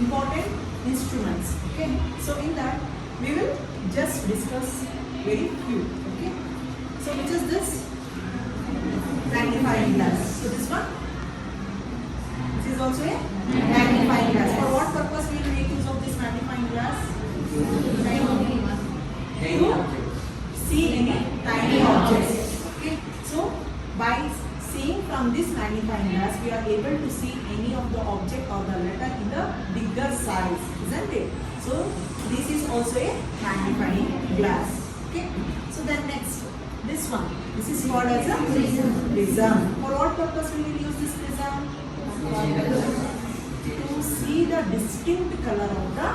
important instruments. Okay, so in that we will just discuss very few. Okay, so which is this? Magnifying glass. So this one, this is also a magnifying glass. For what purpose we will make use of this magnifying glass? To see any tiny objects. Okay, so by seeing from this magnifying glass, we are able to see any of the object or the letter in the bigger size, isn't it? So this is also a magnifying glass. Okay, so then next, this one, this is called as a prism. For what purpose we will use this prism? To see the distinct color of the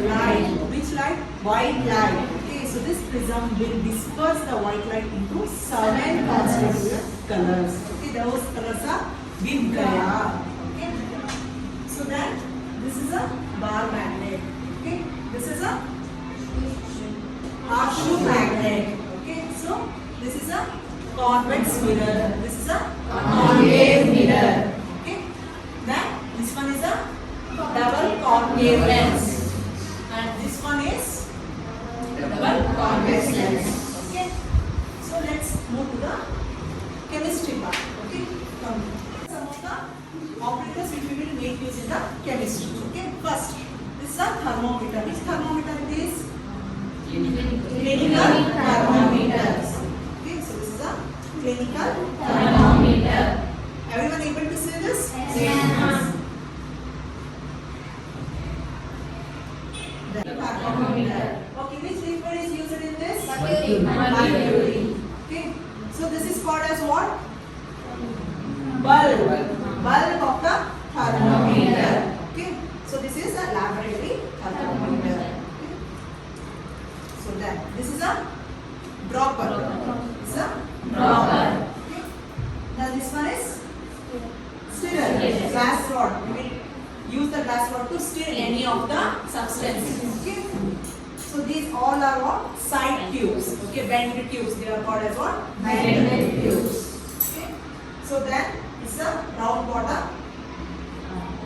light. Which light? White light. Okay, so this prism will disperse the white light into 7 constituent colors. Okay, those colors are Vidgaya. Okay, so then this is a bar magnet. Okay, this is a horseshoe magnet. Okay, so this is a convex mirror. This is a concave mirror. Okay, then this one is a double concave lens, and this one is double convex lens. Okay, so let's move to the chemistry part. Okay, come. Some of the operators which we will make use in the chemistry. Okay, first this is a thermometer. Which thermometer it is? Clinical thermometers. Okay, so this is a clinical thermometer. Everyone able to see this? Yes. The thermometer. Okay, which liquid is used in this? Mercury. Okay, so this is called as what? Bulb. Bulb of the thermometer. Okay, so this is a laboratory thermometer. Okay. So that this is a dropper. This is a dropper. Okay. Now this one is stirrer. Glass rod. We will use the glass rod to stir any of the substances. Okay. So these all are what? Side tubes. Okay, bent tubes. They are called as what? Bent tubes. Okay. So then it's a round bottom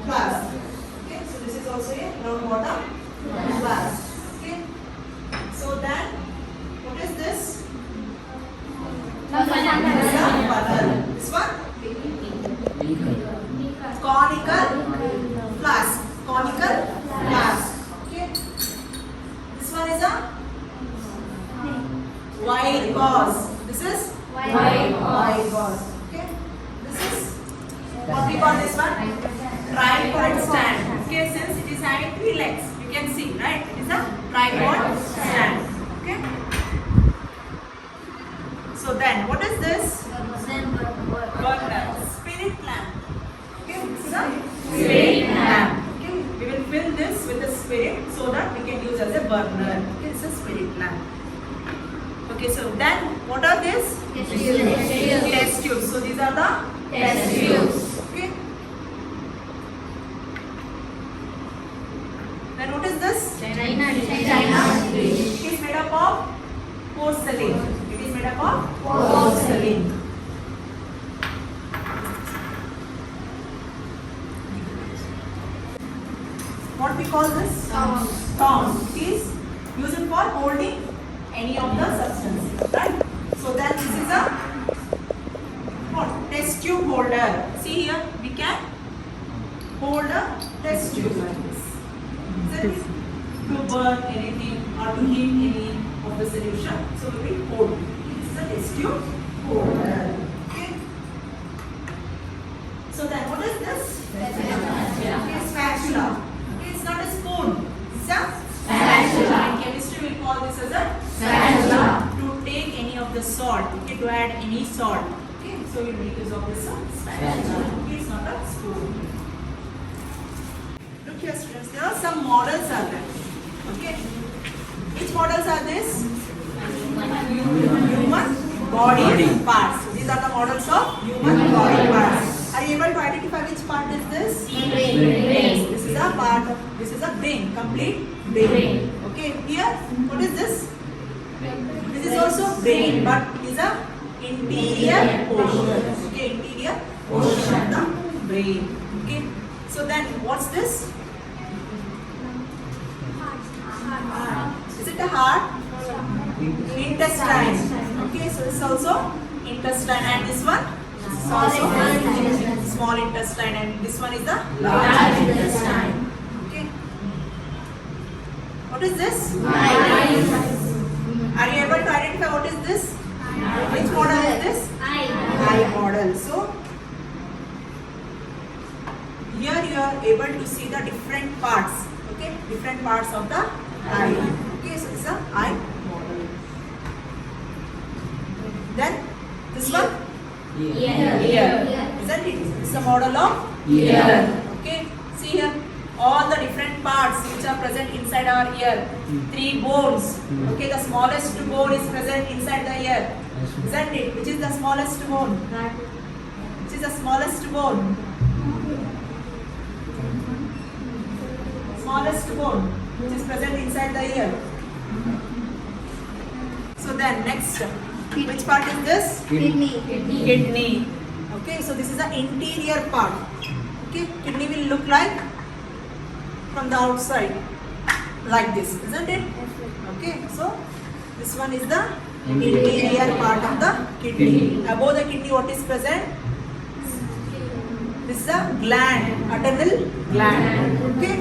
glass. Okay. So this is also a round bottom glass. Okay. So then what is this? This one? Conical flask. Conical flask. Okay. This one is a white gauze. This is white gauze. Okay. This is what we call this one? Tripod stand. Okay, since it is having 3 legs, you can see, right? It is a tripod stand. Okay. So then, what is this? Burner. Spirit lamp. Okay, this is a spirit lamp. Okay, we will fill this with the spirit so that we can use as a burner. Okay, it's a spirit lamp. Okay, so then what are these? Test tubes. So these are the test tubes. Okay. Then what is this? China dish. It is made up of porcelain. It is made up of porcelain. What we call this? Tongs. It is used for holding any of the substances, right? So then this is a what? Test tube holder. See here, we can hold a test tube like this. That is to burn anything or to heat any of the solution. So we will hold. This is a test tube holder. Okay. So then what is this? Spatula. It's not a spoon. It's a spatula. In chemistry, we call this as a spatula. To take any of the salt, okay, to add any salt. Okay, so we make use of this spatula. Okay, it's not a spoon. Look here, students. There are some models are there. Okay, which models are this? Human body parts. These are the models of human body parts. Are you able to identify which part is this? Brain. This is a part of, this is a brain, complete brain. Okay, here, what is this? This is also brain, but it is a interior portion. Okay, interior portion of the brain. Okay, so then what's this? heart? Intestine. Okay, so this is also intestine, and this one is also small intestine, and this one is the large intestine. Okay. What is this? Are you able to identify what is this? Which model is this? Eye model. So here you are able to see the different parts. Okay, different parts of the eye. Okay, so this is the eye model. Then this one? Ear. Isn't it? It's a model of ear. Okay, see here. All the different parts which are present inside our ear. 3 bones. Okay, the smallest bone is present inside the ear. Isn't it? Which is the smallest bone? Which is the smallest bone? Smallest bone which is present inside the ear. So then next, which part is this? Kidney. Okay, so this is the interior part. Okay, kidney will look like from the outside like this, isn't it? Okay, so this one is the interior part of the kidney. Above the kidney, what is present? This is a gland, adrenal gland. Okay,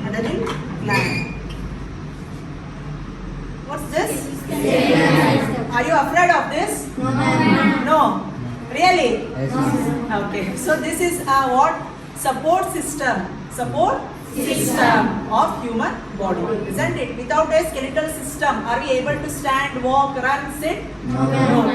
adrenal gland. What's this? Are you afraid of this? No. Really? Okay. So this is what? Support system. Support system of human body, isn't it? Without a skeletal system, are we able to stand, walk, run, sit? No.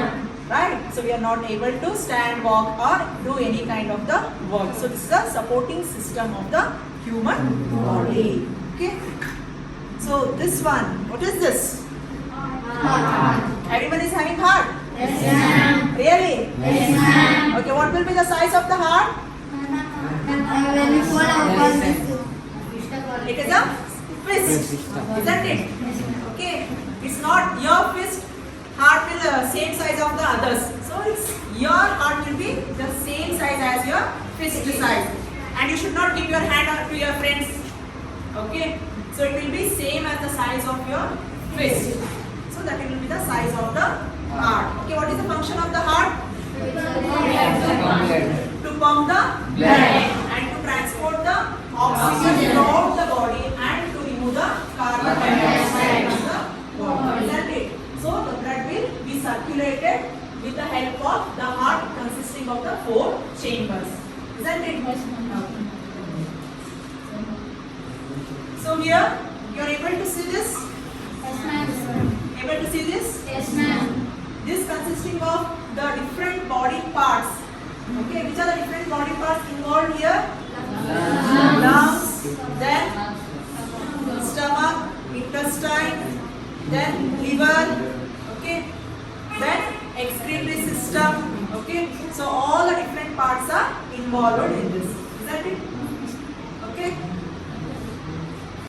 Right? So we are not able to stand, walk, or do any kind of the work. So this is a supporting system of the human body. Okay. So this one, what is this? Everyone is having heart? Yes, ma'am. Really? Yes, ma'am. Okay, what will be the size of the heart? It is a fist, isn't it? Okay, it's not your fist. Heart will same size of the others. So it's your heart will be the same size as your fist size, and you should not give your hand to your friends. Okay, so it will be same as the size of your fist. So that will be the size of the heart. Okay, what is the function of the heart? To pump the blood and to transport the oxygen throughout the body and to remove the carbon dioxide from the body. Isn't it? So the blood will be circulated with the help of the heart consisting of the 4 chambers. Isn't it? Okay. So here you are able to see this? Yes, ma'am. Able to see this? Yes, ma'am. This consisting of the different body parts. Okay, which are the different body parts involved here? Lungs, then stomach, intestine, then liver, okay, then excretory system. Okay, so all the different parts are involved in this. Is that it?